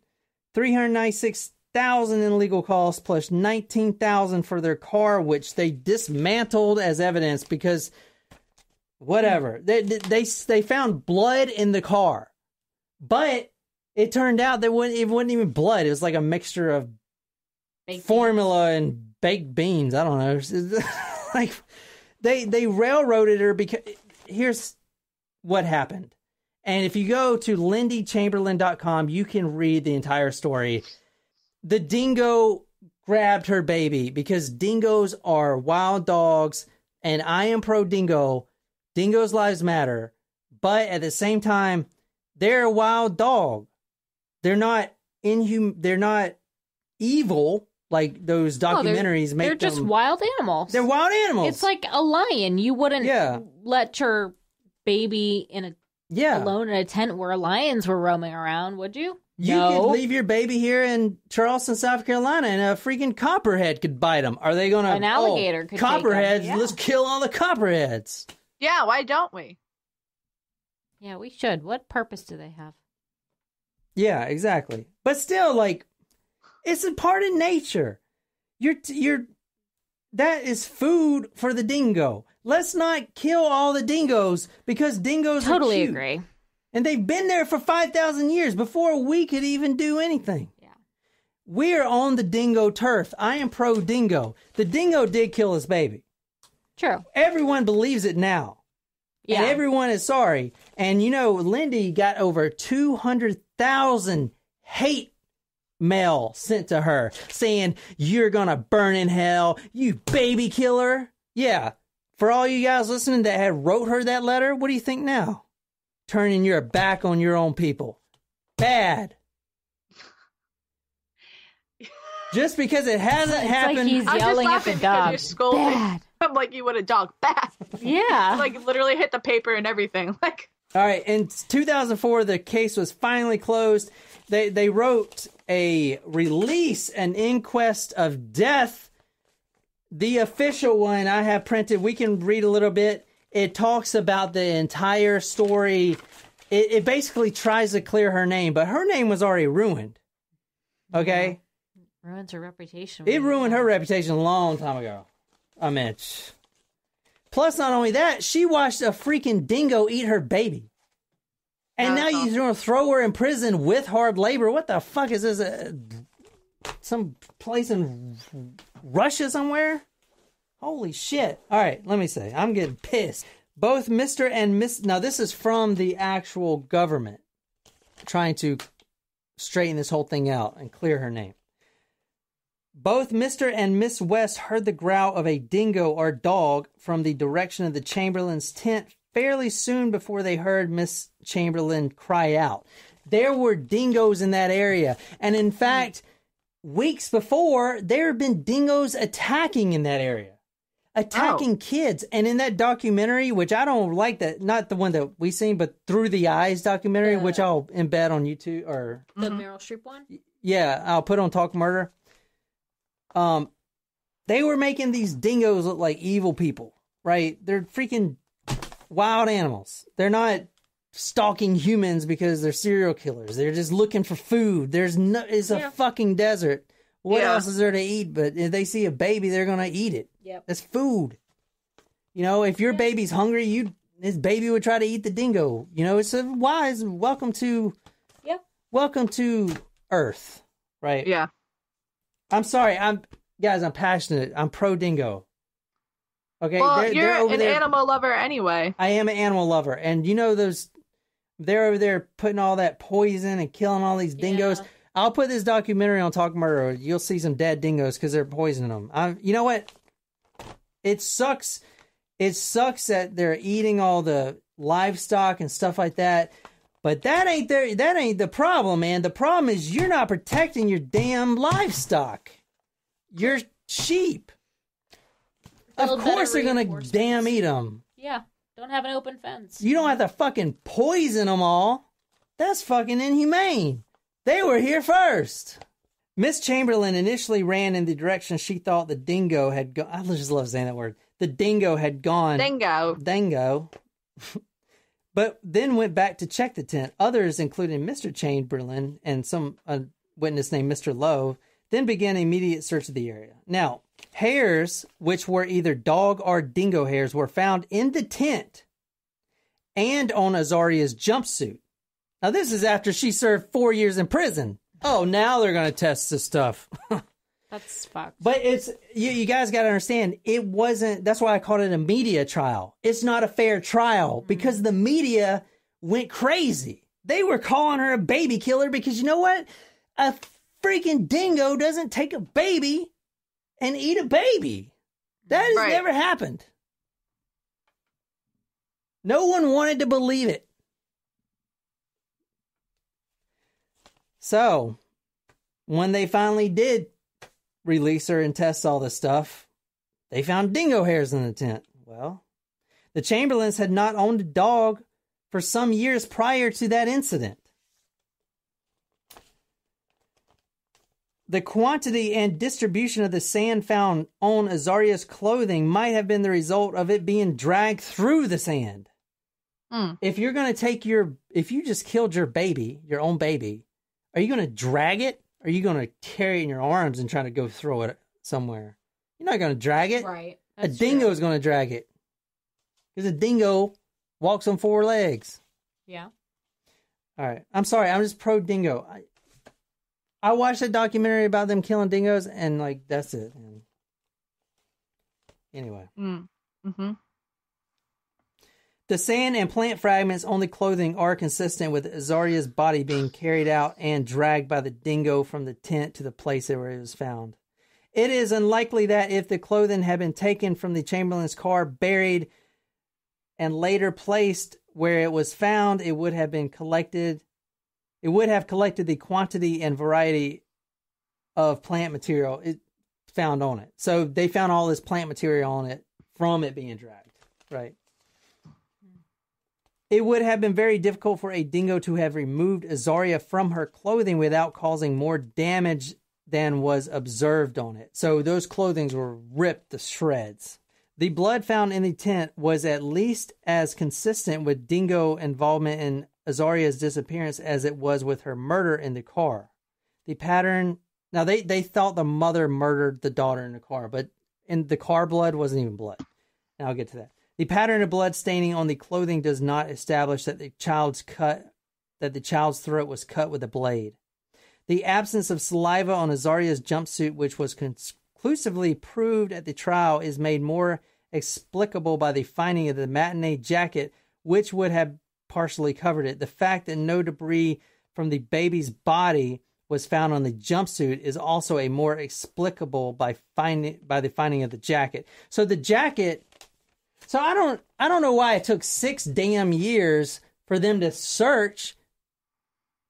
$396,000 in legal costs, plus $19,000 for their car, which they dismantled as evidence because, whatever, they found blood in the car, but it turned out that it wasn't even blood. It was like a mixture of formula and baked beans. I don't know. Like, they railroaded her because here's what happened. And if you go to lindychamberlain.com, you can read the entire story. The dingo grabbed her baby because dingoes are wild dogs, and I am pro dingo. Dingoes' lives matter. But at the same time, they're a wild dog. They're not they're not evil like those documentaries make them. They're just wild animals. They're wild animals. It's like a lion. You wouldn't let your baby alone in a tent where lions were roaming around, would you? You could leave your baby here in Charleston, South Carolina, and a freaking copperhead could bite them. Are they going to... An alligator could take copperheads, them, let's kill all the copperheads. Yeah, why don't we? Yeah, we should. What purpose do they have? Yeah, exactly. But still, like, it's a part of nature. That is food for the dingo. Let's not kill all the dingoes because dingoes are cute. Agree. And they've been there for 5,000 years before we could even do anything. Yeah. We're on the dingo turf. I am pro dingo. The dingo did kill his baby. True. Everyone believes it now. Yeah. And everyone is sorry. And you know, Lindy got over 200,000 hate mail sent to her saying, "You're gonna burn in hell, you baby killer." Yeah. For all you guys listening that had wrote her that letter, what do you think now? turning your back on your own people. Bad. Just because it hasn't happened. Like he's yelling at the dog. You're scolding. Bad. I'm like, you would a dog. Bad. Yeah. Like literally hit the paper and everything. Like. All right. In 2004, the case was finally closed. They wrote a release, an inquest of death. The official one I have printed. We can read a little bit. It talks about the entire story. It basically tries to clear her name, but her name was already ruined. Okay? Ruins her reputation. It ruined her reputation a long time ago. I mean, plus not only that, she watched a freaking dingo eat her baby. And now you're going to throw her in prison with hard labor. What the fuck is this? Some place in Russia somewhere? Holy shit. All right, let me say. I'm getting pissed. Both Mr. and Miss... Now, this is from the actual government trying to straighten this whole thing out and clear her name. Both Mr. and Miss West heard the growl of a dingo or dog from the direction of the Chamberlain's tent fairly soon before they heard Miss Chamberlain cry out. There were dingoes in that area. And in fact, weeks before, there had been dingoes attacking in that area. Attacking kids. And in that documentary, which I don't like that, not the one that we seen, but Through the Eyes documentary, which I'll embed on YouTube or... The Meryl Streep one? Yeah, I'll put on Talk Murder. They were making these dingoes look like evil people, right? They're freaking wild animals. They're not stalking humans because they're serial killers. They're just looking for food. It's a fucking desert. What else is there to eat? But if they see a baby, they're going to eat it. Yep. That's food. You know, if your baby's hungry, his baby would try to eat the dingo. You know, it's a wise welcome to Earth, right? Yeah. I'm sorry. I'm passionate. I'm pro dingo. Okay. Well, you're an animal lover anyway. I am an animal lover, and you know they're over there putting all that poison and killing all these dingoes. Yeah. I'll put this documentary on Talk Murder. You'll see some dead dingoes because they're poisoning them. You know what? It sucks. It sucks that they're eating all the livestock and stuff like that. But that ain't the problem, man. The problem is you're not protecting your damn livestock. Your sheep. Of course they're going to damn eat them. Yeah. Don't have an open fence. You don't have to fucking poison them all. That's fucking inhumane. They were here first. Miss Chamberlain initially ran in the direction she thought the dingo had gone. I just love saying that word. The dingo had gone. Dingo. But then went back to check the tent. Others, including Mr. Chamberlain and some witness named Mr. Lowe, then began an immediate search of the area. Now, hairs, which were either dog or dingo hairs, were found in the tent and on Azaria's jumpsuit. Now, this is after she served 4 years in prison. Oh, now they're going to test this stuff. That's fucked. But it's you guys got to understand, it wasn't, that's why I called it a media trial. It's not a fair trial because the media went crazy. They were calling her a baby killer because you know what? A freaking dingo doesn't take a baby and eat a baby. That has never happened. No one wanted to believe it. So, when they finally did release her and test all this stuff, they found dingo hairs in the tent. Well, the Chamberlains had not owned a dog for some years prior to that incident. The quantity and distribution of the sand found on Azaria's clothing might have been the result of it being dragged through the sand. If you're going to if you just killed your baby, your own baby, are you going to drag it? Or are you going to carry it in your arms and try to go throw it somewhere? You're not going to drag it. Right. A dingo is going to drag it. Because a dingo walks on 4 legs. Yeah. All right. I'm sorry. I'm just pro dingo. I watched a documentary about them killing dingoes and that's it. Anyway. Mm-hmm. The sand and plant fragments on the clothing are consistent with Azaria's body being carried out and dragged by the dingo from the tent to the place where it was found. It is unlikely that if the clothing had been taken from the Chamberlain's car, buried, and later placed where it was found, it would have collected the quantity and variety of plant material it found on it. So they found all this plant material on it from it being dragged, right? It would have been very difficult for a dingo to have removed Azaria from her clothing without causing more damage than was observed on it. So those clothings were ripped to shreds. The blood found in the tent was at least as consistent with dingo involvement in Azaria's disappearance as it was with her murder in the car. The pattern... Now, they thought the mother murdered the daughter in the car, but in the car blood wasn't even blood. Now I'll get to that. The pattern of blood staining on the clothing does not establish that the child's throat was cut with a blade. The absence of saliva on Azaria's jumpsuit, which was conclusively proved at the trial, is made more explicable by the finding of the matinee jacket, which would have partially covered it. The fact that no debris from the baby's body was found on the jumpsuit is also a more explicable by the finding of the jacket. So the jacket. So I don't know why it took 6 damn years for them to search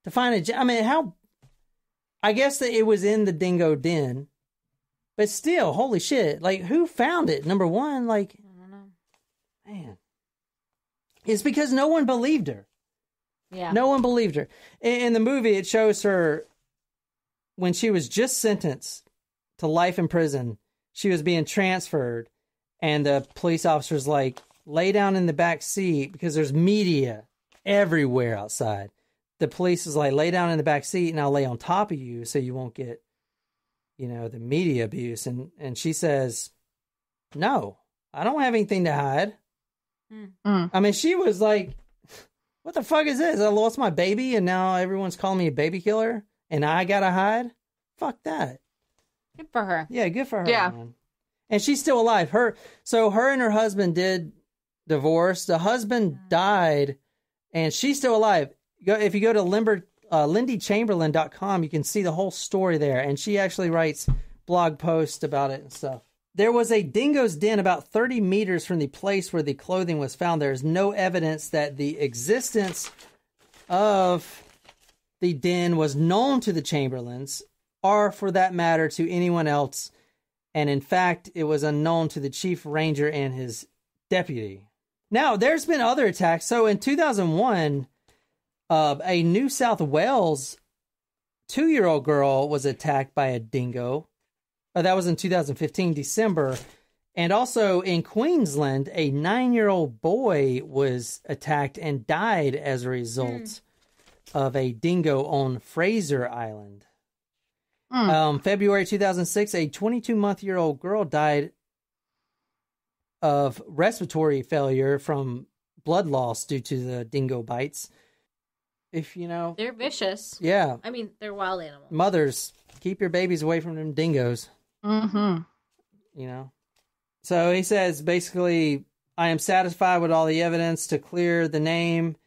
to find I mean, how? I guess that it was in the dingo den, but still, holy shit! Like, who found it? Number one, like, I don't know. Man, it's because no one believed her. Yeah, no one believed her. In the movie, it shows her when she was just sentenced to life in prison. She was being transferred. And the police officer's like, lay down in the back seat because there's media everywhere outside. The police is like, lay down in the back seat and I'll lay on top of you so you won't get, the media abuse. And she says, no, I don't have anything to hide. I mean, she was like, what the fuck is this? I lost my baby and now everyone's calling me a baby killer and I gotta hide? Fuck that. Good for her. Yeah, good for her. Yeah. Man. And she's still alive. Her and her husband did divorce. The husband died, and she's still alive. If you go to lindychamberlain.com, you can see the whole story there. And she actually writes blog posts about it and stuff. There was a dingo's den about 30 meters from the place where the clothing was found. There is no evidence that the existence of the den was known to the Chamberlains, or for that matter, to anyone else. And in fact, it was unknown to the chief ranger and his deputy. Now, there's been other attacks. So in 2001, a New South Wales 2-year-old girl was attacked by a dingo. That was in 2015, December. And also in Queensland, a 9-year-old boy was attacked and died as a result of a dingo on Fraser Island. February 2006, a 22-month-old girl died of respiratory failure from blood loss due to the dingo bites. They're vicious. Yeah. I mean, they're wild animals. Mothers, keep your babies away from them dingoes. Mm-hmm. So he says, basically, I am satisfied with all the evidence to clear the name.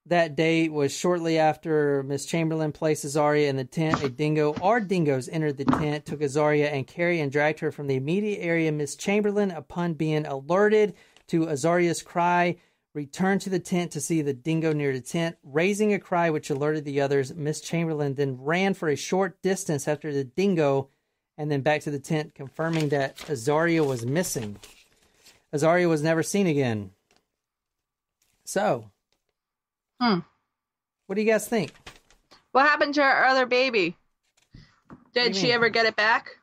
That date was shortly after Miss Chamberlain placed Azaria in the tent. A dingo or dingoes entered the tent, took Azaria and carried and dragged her from the immediate area. Miss Chamberlain, upon being alerted to Azaria's cry, returned to the tent to see the dingo near the tent. Raising a cry which alerted the others, Miss Chamberlain then ran for a short distance after the dingo and then back to the tent, confirming that Azaria was missing. Azaria was never seen again. So... What do you guys think? What happened to her other baby? Did she ever get it back?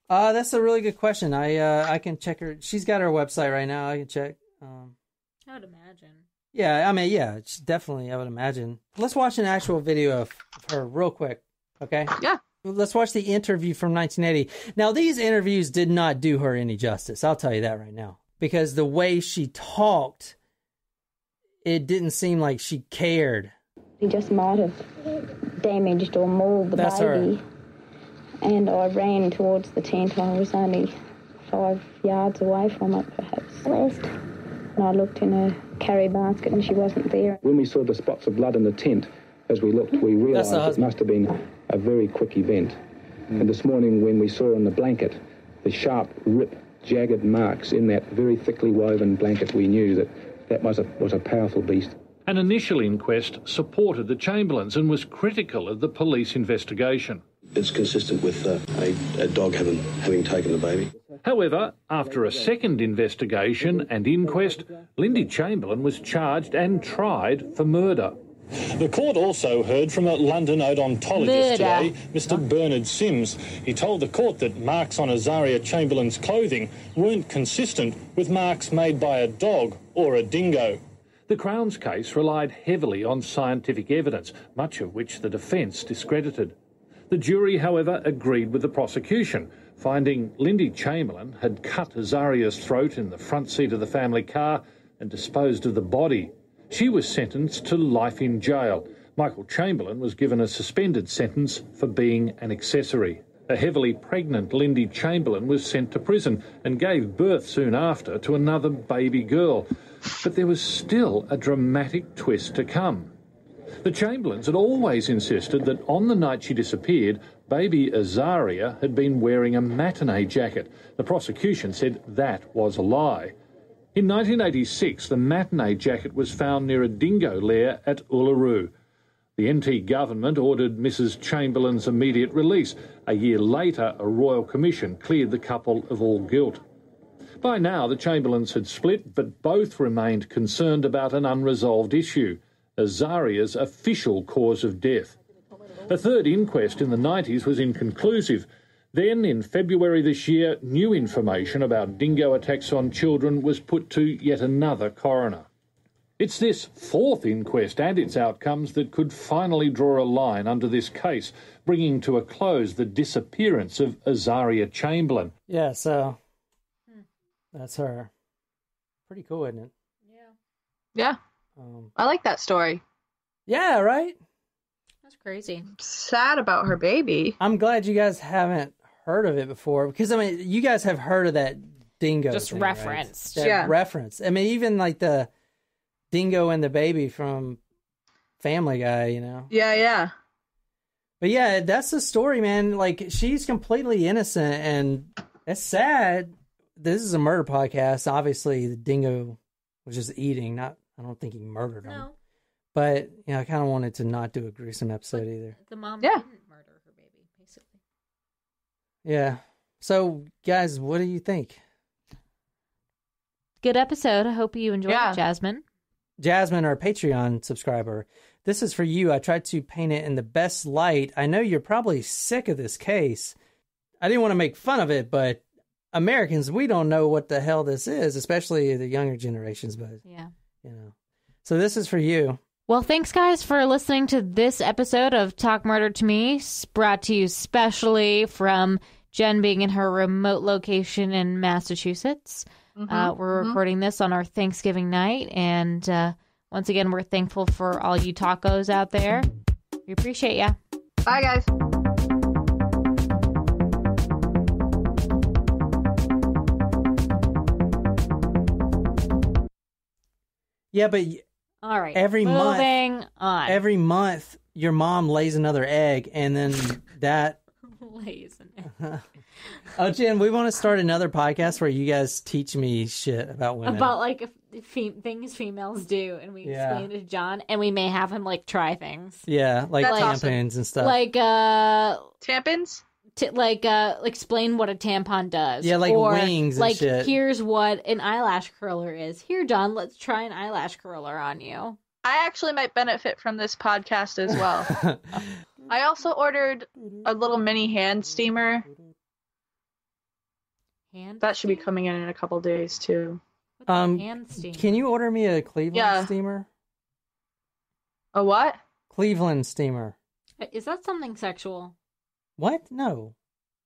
That's a really good question. I can check her. She's got her website right now. I can check. I would imagine. Yeah, I mean, yeah, definitely. I would imagine. Let's watch an actual video of her real quick. Okay. Yeah. Let's watch the interview from 1980. Now, these interviews did not do her any justice. I'll tell you that right now, because the way she talked. It didn't seem like she cared. He just might have damaged or mauled the That's baby. Her. And I ran towards the tent. I was only 5 yards away from it, perhaps less. And I looked in a carry basket and she wasn't there. When we saw the spots of blood in the tent, as we looked, we realised it must have been a very quick event. And this morning when we saw in the blanket the sharp, jagged marks in that very thickly woven blanket, we knew that That was a powerful beast. An initial inquest supported the Chamberlains and was critical of the police investigation. It's consistent with a dog having taken the baby. However, after a second investigation and inquest, Lindy Chamberlain was charged and tried for murder. The court also heard from a London odontologist today, Mr. Bernard Sims. He told the court that marks on Azaria Chamberlain's clothing weren't consistent with marks made by a dog or a dingo. The Crown's case relied heavily on scientific evidence, much of which the defence discredited. The jury, however, agreed with the prosecution, finding Lindy Chamberlain had cut Azaria's throat in the front seat of the family car and disposed of the body. She was sentenced to life in jail. Michael Chamberlain was given a suspended sentence for being an accessory. A heavily pregnant Lindy Chamberlain was sent to prison and gave birth soon after to another baby girl. But there was still a dramatic twist to come. The Chamberlains had always insisted that on the night she disappeared, baby Azaria had been wearing a matinee jacket. The prosecution said that was a lie. In 1986, the matinee jacket was found near a dingo lair at Uluru. The NT government ordered Mrs. Chamberlain's immediate release. A year later, a royal commission cleared the couple of all guilt. By now, the Chamberlains had split, but both remained concerned about an unresolved issue, Azaria's official cause of death. A third inquest in the 90s was inconclusive. Then, in February this year, new information about dingo attacks on children was put to yet another coroner. It's this fourth inquest and its outcomes that could finally draw a line under this case, bringing to a close the disappearance of Azaria Chamberlain. Yeah, so that's her. Pretty cool, isn't it? Yeah. I like that story. Yeah, right? That's crazy. Sad about her baby. I'm glad you guys haven't heard of it before, because, I mean, you guys have heard of that dingo just thing, referenced. Right? That reference. I mean, even like the dingo and the baby from Family Guy, you know? Yeah. But yeah, that's the story, man. Like, she's completely innocent, and it's sad. This is a murder podcast. Obviously, the dingo was just eating, I don't think he murdered him. No. But, you know, I kind of wanted to not do a gruesome episode either. The mom didn't murder her baby, basically. Yeah. So, guys, what do you think? Good episode. I hope you enjoyed it, Jasmine. Jasmine, our Patreon subscriber, this is for you. I tried to paint it in the best light. I know you're probably sick of this case. I didn't want to make fun of it, but Americans, we don't know what the hell this is, especially the younger generations. But yeah, you know. So this is for you. Well, thanks, guys, for listening to this episode of Talk Murder to Me, brought to you specially from Jen being in her remote location in Massachusetts. We're recording this on our Thanksgiving night, and once again, we're thankful for all you tacos out there. We appreciate ya. Bye, guys. Yeah, but all right, every moving month, every month, your mom lays another egg, and then that lays an egg. Oh, Jen, we want to start another podcast where you guys teach me shit about women. About, like, things females do, and we explain it to John, and we may have him, like, try things. Yeah, like tampons and stuff. Like, tampons? Explain what a tampon does. Yeah, like wings and like, shit. Here's what an eyelash curler is. Here, John, let's try an eyelash curler on you. I actually might benefit from this podcast as well. I also ordered a little mini hand steamer. That should be coming in a couple days too. Hand steamer? Can you order me a Cleveland steamer? A what? Cleveland steamer. Is that something sexual? What? No.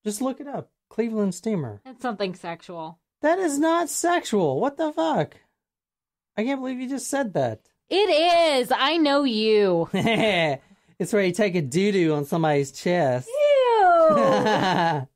Just look it up. Cleveland steamer. It's something sexual. That is not sexual. What the fuck? I can't believe you just said that. It is. I know you. It's where you take a doo-doo on somebody's chest. Ew.